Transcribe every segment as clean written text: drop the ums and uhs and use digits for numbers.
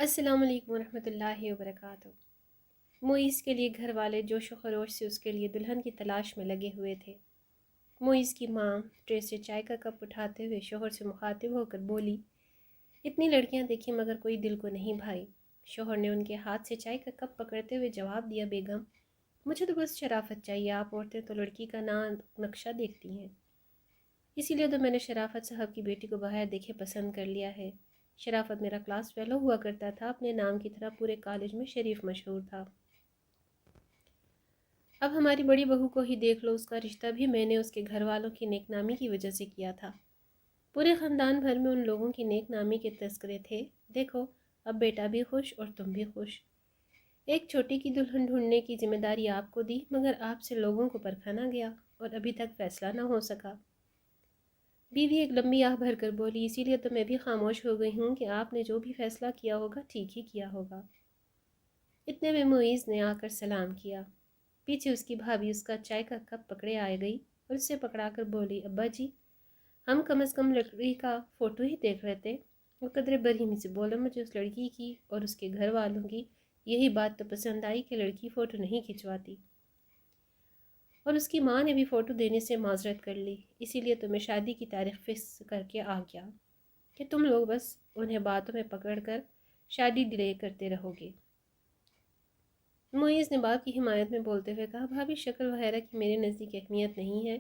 السلام علیکم ورحمۃ اللہ وبرکاتہ۔ معیز کے لیے گھر والے جوش و خروش سے اس کے لیے دلہن کی تلاش میں لگے ہوئے تھے۔ معیز کی ماں ٹرے سے چائے کا کپ اٹھاتے ہوئے شوہر سے مخاطب ہو کر بولی، اتنی لڑکیاں دیکھی مگر کوئی دل کو نہیں بھائی۔ شوہر نے ان کے ہاتھ سے چائے کا کپ پکڑتے ہوئے جواب دیا، بیگم مجھے تو بس شرافت چاہیے، آپ عورتیں تو لڑکی کا نقشہ دیکھتی ہیں، اسی لیے تو میں نے شرافت صاحب کی بیٹی کو بغیر دیکھے پسند کر لیا ہے۔ شرافت میرا کلاس فیلو ہوا کرتا تھا، اپنے نام کی طرح پورے کالج میں شریف مشہور تھا۔ اب ہماری بڑی بہو کو ہی دیکھ لو، اس کا رشتہ بھی میں نے اس کے گھر والوں کی نیک نامی کی وجہ سے کیا تھا۔ پورے خاندان بھر میں ان لوگوں کی نیک نامی کے تذکرے تھے۔ دیکھو اب بیٹا بھی خوش اور تم بھی خوش۔ ایک چھوٹی کی دلہن ڈھونڈنے کی ذمہ داری آپ کو دی، مگر آپ سے لوگوں کو پرکھا نہ گیا اور ابھی تک فیصلہ نہ ہو سکا۔ بیوی ایک لمبی آہ بھر کر بولی، اسی لیے تو میں بھی خاموش ہو گئی ہوں کہ آپ نے جو بھی فیصلہ کیا ہوگا ٹھیک ہی کیا ہوگا۔ اتنے میں معیز نے آ کر سلام کیا۔ پیچھے اس کی بھابھی اس کا چائے کا کپ پکڑے آئے گئی اور اسے پکڑا کر بولی، ابا جی ہم کم از کم لڑکی کا فوٹو ہی دیکھ رہے تھے۔ وہ قدرے برہمی سے بولا، مجھے اس لڑکی کی اور اس کے گھر والوں کی یہی بات تو پسند آئی کہ لڑکی فوٹو نہیں کھنچواتی، اور اس کی ماں نے بھی فوٹو دینے سے معذرت کر لی، اسی لیے تو میں شادی کی تاریخ فکس کر کے آ گیا کہ تم لوگ بس انہیں باتوں میں پکڑ کر شادی ڈیلے کرتے رہو گے۔ معیز نے باپ کی حمایت میں بولتے ہوئے کہا، بھابھی شکل وغیرہ کی میرے نزدیک اہمیت نہیں ہے،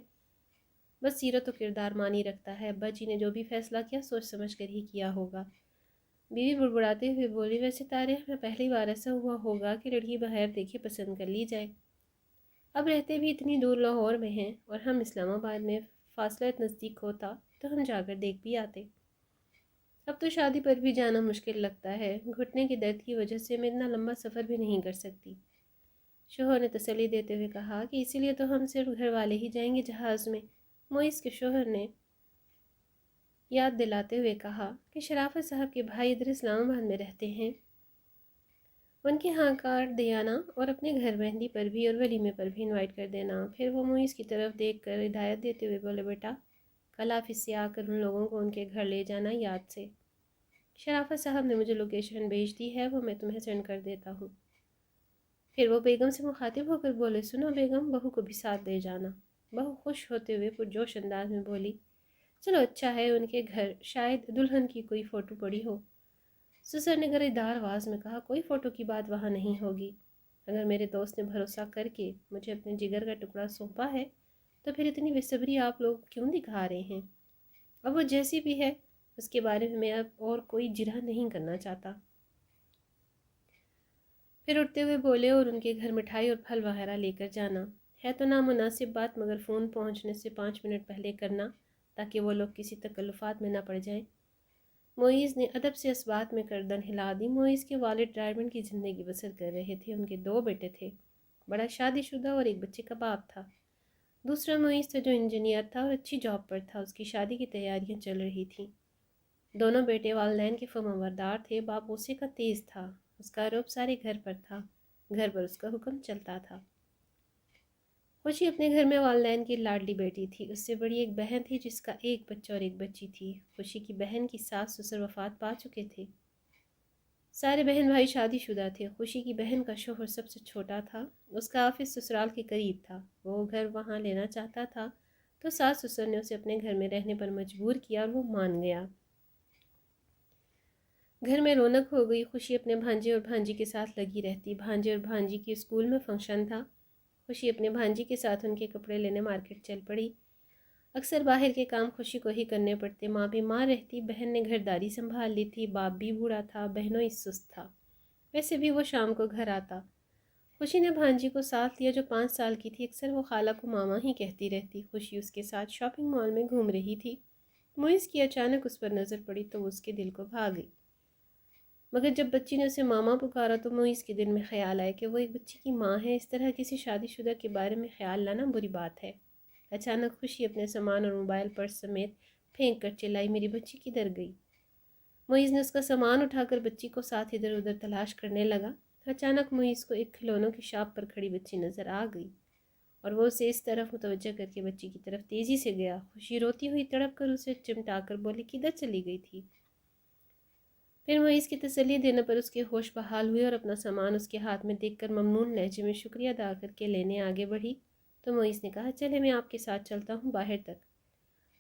بس سیرت و کردار مانی رکھتا ہے۔ ابا جی نے جو بھی فیصلہ کیا سوچ سمجھ کر ہی کیا ہوگا۔ بیوی بڑبڑاتے ہوئے بولی، ویسے تاریخ میں پہلی بار ایسا ہوا ہوگا کہ لڑکی بغیر دیکھے پسند کر لی جائے۔ اب رہتے بھی اتنی دور لاہور میں ہیں، اور ہم اسلام آباد میں، فاصلہ نزدیک ہوتا تو ہم جا کر دیکھ بھی آتے۔ اب تو شادی پر بھی جانا مشکل لگتا ہے، گھٹنے کے درد کی وجہ سے میں اتنا لمبا سفر بھی نہیں کر سکتی۔ شوہر نے تسلی دیتے ہوئے کہا کہ اسی لیے تو ہم صرف گھر والے ہی جائیں گے جہاز میں۔ معیز کے شوہر نے یاد دلاتے ہوئے کہا کہ شرافت صاحب کے بھائی ادھر اسلام آباد میں رہتے ہیں، ان کے ہاں کارڈ دے آنا اور اپنے گھر مہندی پر بھی اور ولیمے پر بھی انوائٹ کر دینا۔ پھر وہ معیز کی طرف دیکھ کر ہدایت دیتے ہوئے بولے، بیٹا کل آفس سے آ کر ان لوگوں کو ان کے گھر لے جانا یاد سے۔ شرافت صاحب نے مجھے لوکیشن بھیج دی ہے، وہ میں تمہیں سینڈ کر دیتا ہوں۔ پھر وہ بیگم سے مخاطب ہو کر بولے، سنو بیگم بہو کو بھی ساتھ لے جانا۔ بہو خوش ہوتے ہوئے پرجوش انداز میں بولی، چلو اچھا ہے، ان کے گھر شاید دلہن کی کوئی فوٹو پڑی ہو۔ سسر نے گرجدار آواز میں کہا، کوئی فوٹو کی بات وہاں نہیں ہوگی۔ اگر میرے دوست نے بھروسہ کر کے مجھے اپنے جگر کا ٹکڑا سونپا ہے تو پھر اتنی بے صبری آپ لوگ کیوں دکھا رہے ہیں؟ اب وہ جیسی بھی ہے اس کے بارے میں اب اور کوئی جرح نہیں کرنا چاہتا۔ پھر اٹھتے ہوئے بولے، اور ان کے گھر مٹھائی اور پھل وغیرہ لے کر جانا ہے تو نامناسب بات، مگر فون پہنچنے سے 5 منٹ پہلے کرنا تاکہ وہ لوگ کسی تکلفات میں نہ پڑ جائیں۔ معیز نے ادب سے اس بات میں گردن ہلا دی۔ معیز کے والد ریٹائرمنٹ کی زندگی بسر کر رہے تھے، ان کے 2 بیٹے تھے، بڑا شادی شدہ اور ایک بچے کا باپ تھا۔ دوسرا معیز تھا جو انجینئر تھا اور اچھی جاب پر تھا، اس کی شادی کی تیاریاں چل رہی تھیں۔ دونوں بیٹے والدین کے فرمانبردار تھے، باپ غصے کا تیز تھا، اس کا رعب سارے گھر پر تھا، گھر پر اس کا حکم چلتا تھا۔ خوشی اپنے گھر میں والدین کی لاڈلی بیٹی تھی، اس سے بڑی ایک بہن تھی جس کا ایک بچہ اور ایک بچی تھی۔ خوشی کی بہن کی ساس سسر وفات پا چکے تھے، سارے بہن بھائی شادی شدہ تھے۔ خوشی کی بہن کا شوہر سب سے چھوٹا تھا، اس کا آفس سسرال کے قریب تھا، وہ گھر وہاں لینا چاہتا تھا تو ساس سسر نے اسے اپنے گھر میں رہنے پر مجبور کیا اور وہ مان گیا۔ گھر میں رونق ہو گئی، خوشی اپنے بھانجے اور بھانجی کے ساتھ لگی رہتی۔ بھانجے اور بھانجی کی اسکول میں فنکشن تھا، خوشی اپنے بھانجی کے ساتھ ان کے کپڑے لینے مارکیٹ چل پڑی۔ اکثر باہر کے کام خوشی کو ہی کرنے پڑتے، ماں بیمار رہتی، بہن نے گھرداری سنبھال لی تھی، باپ بھی بوڑھا تھا، بہنوں ہی سست تھا، ویسے بھی وہ شام کو گھر آتا۔ خوشی نے بھانجی کو ساتھ لیا جو 5 سال کی تھی، اکثر وہ خالہ کو ماما ہی کہتی رہتی۔ خوشی اس کے ساتھ شاپنگ مال میں گھوم رہی تھی، معیز کی اچانک اس پر نظر پڑی تو وہ اس کے دل کو بھا گئی، مگر جب بچی نے اسے ماما پکارا تو معیز کے دل میں خیال آیا کہ وہ ایک بچی کی ماں ہے، اس طرح کسی شادی شدہ کے بارے میں خیال لانا بری بات ہے۔ اچانک خوشی اپنے سامان اور موبائل پرس سمیت پھینک کر چلائی، میری بچی کدھر گئی؟ معیز نے اس کا سامان اٹھا کر بچی کو ساتھ ادھر ادھر تلاش کرنے لگا۔ اچانک معیز کو ایک کھلونوں کی شاپ پر کھڑی بچی نظر آ گئی اور وہ اسے اس طرف متوجہ کر کے بچی کی طرف تیزی سے گیا۔ خوشی روتی ہوئی تڑپ کر اسے چمٹا کر بولی، کدھر چلی گئی تھی؟ پھر معیز کی تسلی دینے پر اس کے ہوش بحال ہوئے اور اپنا سامان اس کے ہاتھ میں دیکھ کر ممنون لہجے میں شکریہ ادا کر کے لینے آگے بڑھی تو معیز نے کہا چلے میں آپ کے ساتھ چلتا ہوں باہر تک۔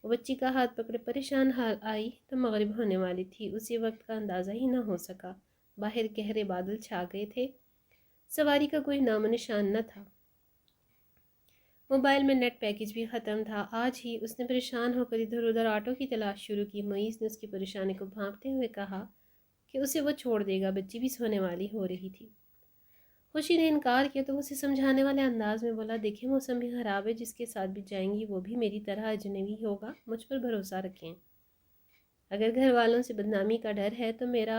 وہ بچی کا ہاتھ پکڑے پریشان حال آئی تو مغرب ہونے والی تھی، اسی وقت کا اندازہ ہی نہ ہو سکا۔ باہر گہرے بادل چھا گئے تھے، سواری کا کوئی نام و نشان نہ تھا۔ موبائل میں نیٹ پیکج بھی ختم تھا۔ آج ہی اس نے پریشان ہو کر ادھر ادھر آٹو کی تلاش شروع کی۔ معیز نے اس کی پریشانی کو بھانپتے ہوئے کہا کہ اسے وہ چھوڑ دے گا، بچی بھی سونے والی ہو رہی تھی۔ خوشی نے انکار کیا تو وہ اسے سمجھانے والے انداز میں بولا دیکھیں موسم بھی خراب ہے، جس کے ساتھ بھی جائیں گی وہ بھی میری طرح اجنبی ہوگا، مجھ پر بھروسہ رکھیں۔ اگر گھر والوں سے بدنامی کا ڈر ہے تو میرا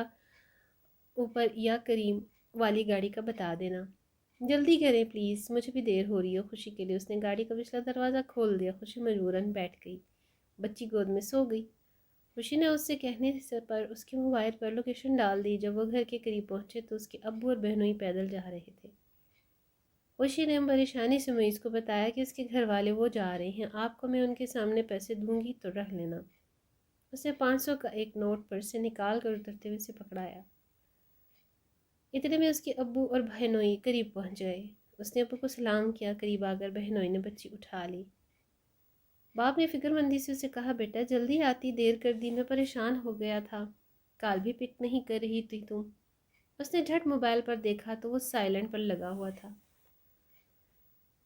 اوپر یا کریم والی گاڑی کا بتا دینا، جلدی کریں پلیز، مجھے بھی دیر ہو رہی ہے۔ خوشی کے لیے اس نے گاڑی کا پچھلا دروازہ کھول دیا۔ خوشی مجبوراً بیٹھ گئی، بچی گود میں سو گئی۔ خوشی نے اس سے کہنے سے پر اس کے موبائل پر لوکیشن ڈال دی۔ جب وہ گھر کے قریب پہنچے تو اس کے ابو اور بہنوئی پیدل جا رہے تھے۔ خوشی نے پریشانی سے معیز کو بتایا کہ اس کے گھر والے وہ جا رہے ہیں، آپ کو میں ان کے سامنے پیسے دوں گی تو رکھ لینا۔ اس نے 500 کا ایک نوٹ پرس سے نکال کر اترتے ہوئے اسے پکڑایا۔ اتنے میں اس کے ابو اور بہنوئی قریب پہنچ گئے۔ اس نے ابو کو سلام کیا، قریب آ کر بہنوئی نے بچی اٹھا لی۔ باپ نے فکر مندی سے اسے کہا بیٹا جلدی آتی، دیر کر دی، میں پریشان ہو گیا تھا، کال بھی پک نہیں کر رہی تھی تم۔ اس نے جھٹ موبائل پر دیکھا تو وہ سائلنٹ پر لگا ہوا تھا۔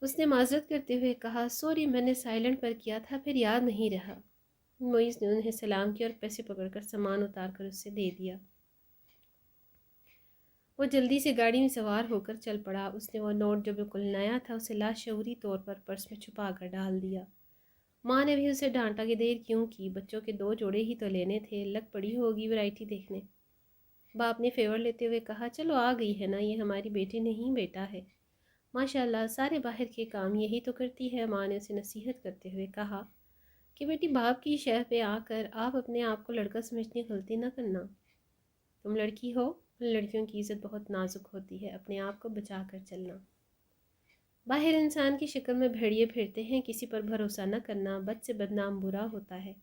اس نے معذرت کرتے ہوئے کہا سوری میں نے سائلنٹ پر کیا تھا، پھر یاد نہیں رہا۔ معیز نے انہیں سلام کیا اور پیسے پکڑ کر سامان اتار کر اسے دے دیا۔ وہ جلدی سے گاڑی میں سوار ہو کر چل پڑا۔ اس نے وہ نوٹ جو بالکل نیا تھا اسے لاشعوری طور پر پرس میں چھپا کر ڈال دیا۔ ماں نے بھی اسے ڈانٹا کہ دیر کیوں کی، بچوں کے 2 جوڑے ہی تو لینے تھے، لگ پڑی ہوگی ورائٹی دیکھنے۔ باپ نے فیور لیتے ہوئے کہا چلو آ گئی ہے نا، یہ ہماری بیٹی نہیں بیٹا ہے، ماشاءاللہ سارے باہر کے کام یہی تو کرتی ہے۔ ماں نے اسے نصیحت کرتے ہوئے کہا کہ بیٹی باپ کی شہ پہ آ کر آپ اپنے آپ کو لڑکا سمجھنے غلطی نہ کرنا، تم لڑکی ہو، لڑکیوں کی عزت بہت نازک ہوتی ہے، اپنے آپ کو بچا کر چلنا۔ باہر انسان کی شکل میں بھیڑیے پھرتے ہیں، کسی پر بھروسہ نہ کرنا، بد سے بدنام برا ہوتا ہے،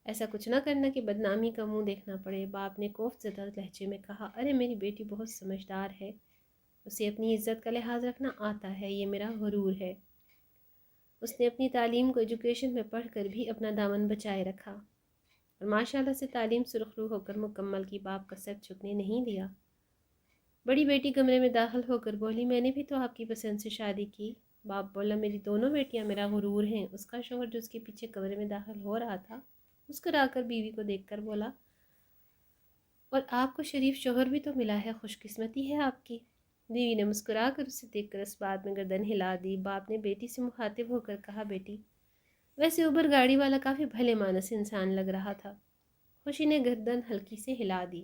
ایسا کچھ نہ کرنا کہ بدنامی کا منہ دیکھنا پڑے۔ باپ نے کوفت زدہ لہجے میں کہا ارے میری بیٹی بہت سمجھدار ہے، اسے اپنی عزت کا لحاظ رکھنا آتا ہے، یہ میرا غرور ہے۔ اس نے اپنی تعلیم کو ایجوکیشن میں پڑھ کر بھی اپنا دامن بچائے رکھا اور ماشاءاللہ سے تعلیم سرخرو ہو کر مکمل کی۔ باپ کا سر جھکنے نہیں دیا۔ بڑی بیٹی کمرے میں داخل ہو کر بولی میں نے بھی تو آپ کی پسند سے شادی کی۔ باپ بولا میری دونوں بیٹیاں میرا غرور ہیں۔ اس کا شوہر جو اس کے پیچھے کمرے میں داخل ہو رہا تھا مسکرا کر بیوی کو دیکھ کر بولا اور آپ کو شریف شوہر بھی تو ملا ہے، خوش قسمتی ہے آپ کی۔ بیوی نے مسکرا کر اسے دیکھ کر اس بات میں گردن ہلا دی۔ باپ نے بیٹی سے مخاطب ہو کر کہا بیٹی ویسے اوبر گاڑی والا کافی بھلے مانس انسان لگ رہا تھا۔ خوشی نے گردن ہلکی سے ہلا دی۔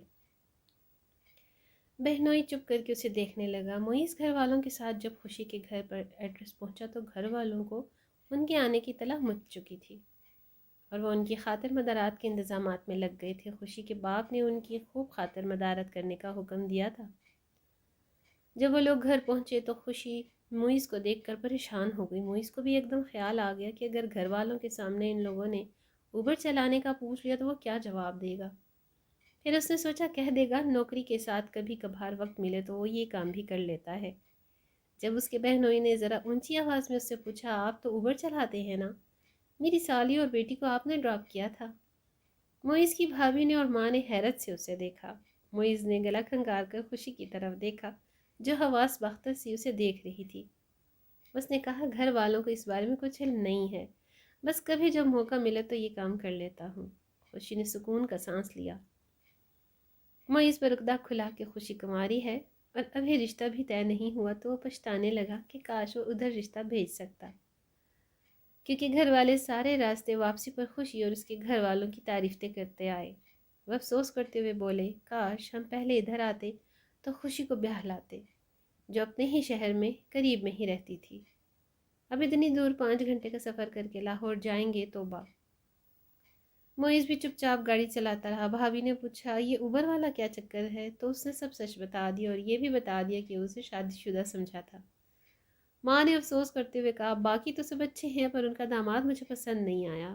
بہنوئی چپ کر کے اسے دیکھنے لگا۔ معیز گھر والوں کے ساتھ جب خوشی کے گھر پر ایڈریس پہنچا تو گھر والوں کو ان کے آنے کی اطلاع مچ چکی تھی اور وہ ان کی خاطر مدارات کے انتظامات میں لگ گئے تھے۔ خوشی کے باپ نے ان کی خوب خاطر مدارت کرنے کا حکم دیا تھا۔ جب وہ لوگ گھر پہنچے تو خوشی معیز کو دیکھ کر پریشان ہو گئی۔ معیز کو بھی ایک دم خیال آ گیا کہ اگر گھر والوں کے سامنے ان لوگوں نے اوبر چلانے کا پوچھ لیا تو وہ کیا جواب دے گا۔ پھر اس نے سوچا کہہ دے گا نوکری کے ساتھ کبھی کبھار وقت ملے تو وہ یہ کام بھی کر لیتا ہے۔ جب اس کے بہنوئی نے ذرا اونچی آواز میں اس سے پوچھا آپ تو اوبر چلاتے ہیں نا، میری سالی اور بیٹی کو آپ نے ڈراپ کیا تھا۔ معیز کی بھابھی نے اور ماں نے حیرت سے اسے دیکھا۔ معیز نے گلا کھنگار کر خوشی کی طرف دیکھا جو حواس باختر سی اسے دیکھ رہی تھی۔ اس نے کہا گھر والوں کو اس بارے میں کچھ علم نہیں ہے، بس کبھی جب موقع ملے تو یہ کام کر لیتا ہوں۔ خوشی نے سکون کا سانس لیا۔ معیز پر رکدہ کھلا کہ خوشی کماری ہے اور ابھی رشتہ بھی طے نہیں ہوا تو وہ پچھتانے لگا کہ کاش وہ ادھر رشتہ بھیج سکتا، کیونکہ گھر والے سارے راستے واپسی پر خوشی اور اس کے گھر والوں کی تعریفیں کرتے آئے۔ وہ افسوس کرتے ہوئے بولے کاش ہم پہلے ادھر آتے تو خوشی کو بیاہ لاتے جو اپنے ہی شہر میں قریب میں ہی رہتی تھی۔ اب اتنی دور 5 گھنٹے کا سفر کر کے لاہور جائیں گے توبہ۔ معیز بھی چپ چاپ گاڑی چلاتا رہا۔ بھابھی نے پوچھا یہ اوبر والا کیا چکر ہے تو اس نے سب سچ بتا دیا اور یہ بھی بتا دیا کہ اسے شادی شدہ سمجھا تھا۔ ماں نے افسوس کرتے ہوئے کہا باقی تو سب اچھے ہیں پر ان کا داماد مجھے پسند نہیں آیا۔